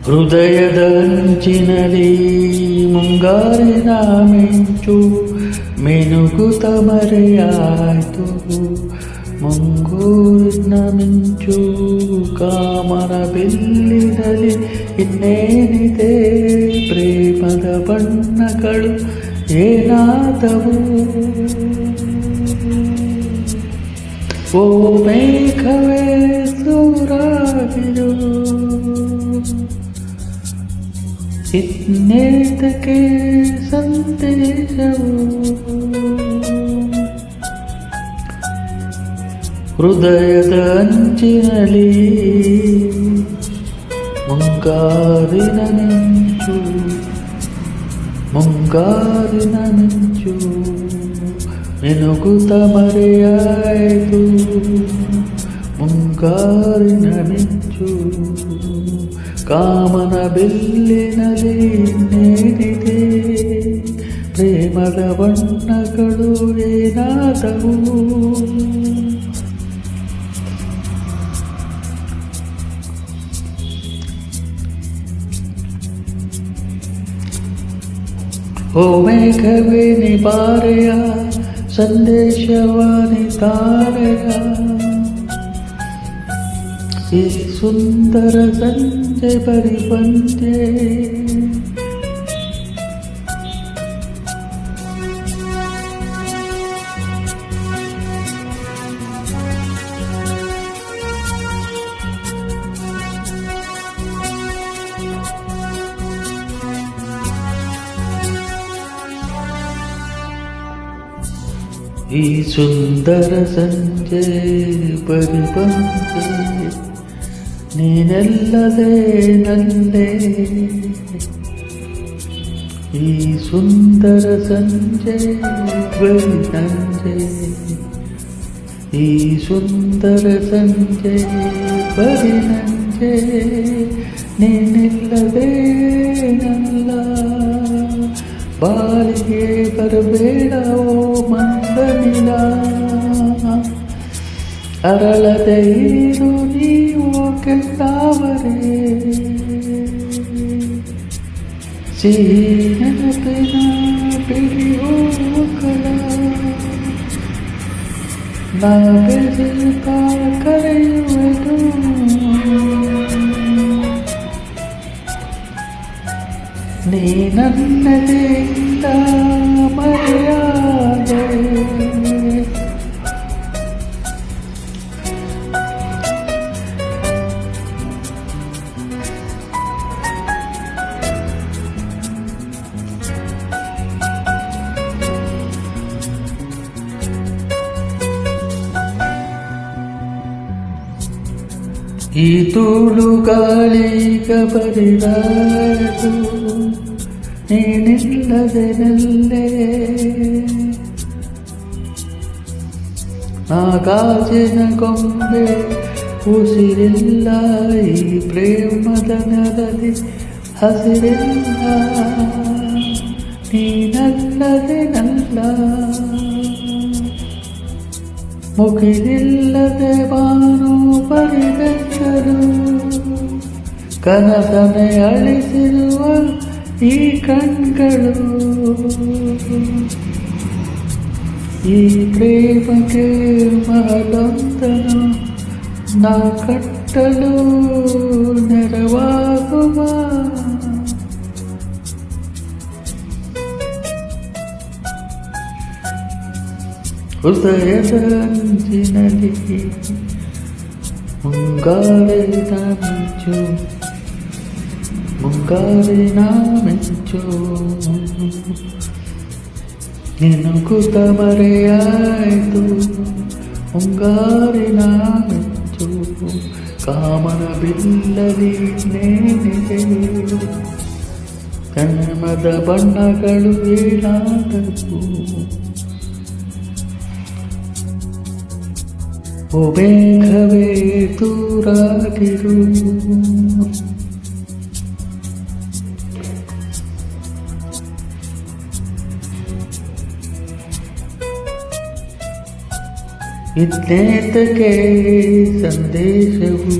ಹೃದಯದ ಅಂಚಿನಲ್ಲಿ ಮುಂಗಾರಿನ ಮಿಂಚು ಮಿನುಗುತ್ತ ಮರೆಯಾಯ್ತು. ಮುಂಗೂರಿನ ಮಿಂಚು ಕಾಮನ ಬಿಲ್ಲಿನಲ್ಲಿ ಇನ್ನೇನಿದೆ, ಪ್ರೇಮದ ಬಣ್ಣಗಳು ಏನಾದವು. ಓ ಮೇಘವೇ ಸೂರಾಗಿರು, ಇನ್ನೇತಕ್ಕೆ ಸಂದೇಶವು. ಹೃದಯದ ಅಂಚಿನಲ್ಲಿ ಮುಂಗಾರಿನ ಮಿಂಚು, ಮುಂಗಾರಿನ ಮಿಂಚು ಮಿನುಗುತ್ತ ಮರೆಯಾಯಿತು. ಮುಂಗಾರಿನ ಮಿಂಚು ಕಾಮನ ಬಿಲ್ಲಿನಲ್ಲಿ ಇನ್ನೇನಿದೆ, ಪ್ರೇಮದ ಬಣ್ಣಗಳು ಏನಾದವು. ಓ ಮೇಘವೇ ನಿ ಬಾರೆಯ, ಸಂದೇಶವಾನಿ ತಾರೆಯ, ಈ ಸುಂದರ ಸಂಜೆ ಬರಿ ಬಂದೆ. ಈ ಸುಂದರ ಸಂಜೆ ಬರಿ ಬಂದೆ, ನೀನೆಲ್ಲದೆ ನಲ್ಲೇ. ಈ ಸುಂದರ ಸಂಜೆ ಬರಿ ಸಂಜೆ, ಈ ಸುಂದರ ಸಂಜೆ ಬರಿ ನಂಜೆ, ನೀನೆಲ್ಲದೆ ನಲ್ಲ. ಬಾಳಿಗೆ ಬರಬೇಡ ಓ ಮಂದನಿಲ, ಅರಳದೆ ಇರು ನೀವು ಕೆಂದಾವರೆ. ಸಿಹಿ ನೆನಪಿನ ಬಿಡಿಯೋ ಕಳ, ನಾ ಬೆರೆತ ಕರೆಯುವುದು. ನೀ ನನ್ನದೆಯಿಂದ ಮರೆಯಾದೆ. ಈ ತೂಳು ಗಾಳಿಗ ಬರಿದಾಡು, ನೀನಿಲ್ಲದೆ ನಲ್ಲೇ. ಆ ಗಾಜಿನ ಗೊಂಬೆ ಉಸಿರಿಲ್ಲ, ಈ ಪ್ರೇಮದ ನರಲಿ ಹಸಿರಿಲ್ಲ. ನೀನಲ್ಲದೆ ನಲ್ಲ, ಮುಗಿಲಿಲ್ಲದೆ ಬಾನು ಬರಿಬೆಟ್ಟರು. ಕನಸನೆ ಅಳಿಸಿರುವ ಈ ಕಣ್ಗಳು, ಈ ಪ್ರೇಮಕ್ಕೆ ಮಹಲೊಂದನು ನಾ ಕಟ್ಟಲು ನೆರವಾಗುವ. ಹೃದಯದ ಅಂಚಿನಲ್ಲಿ ಮುಂಗಾರಿನ ಮಿಂಚು, ಮುಂಗಾರಿನ ಮಿಂಚು ನಿನುಗುತ್ತ ಮರೆಯಾಯಿತು. ಮುಂಗಾರಿನ ಮಿಂಚು ಕಾಮನ ಬಿಲ್ಲಲಿ ನೇಣಿಗೆಯು ಕಣ್ಮದ ಬಣ್ಣಗಳು ಏಳಾದವು ಓ ಬೇಗವೇ ದೂರಾಗಿರು ಇತ್ನೇತಕ್ಕೆ ಸಂದೇಶವು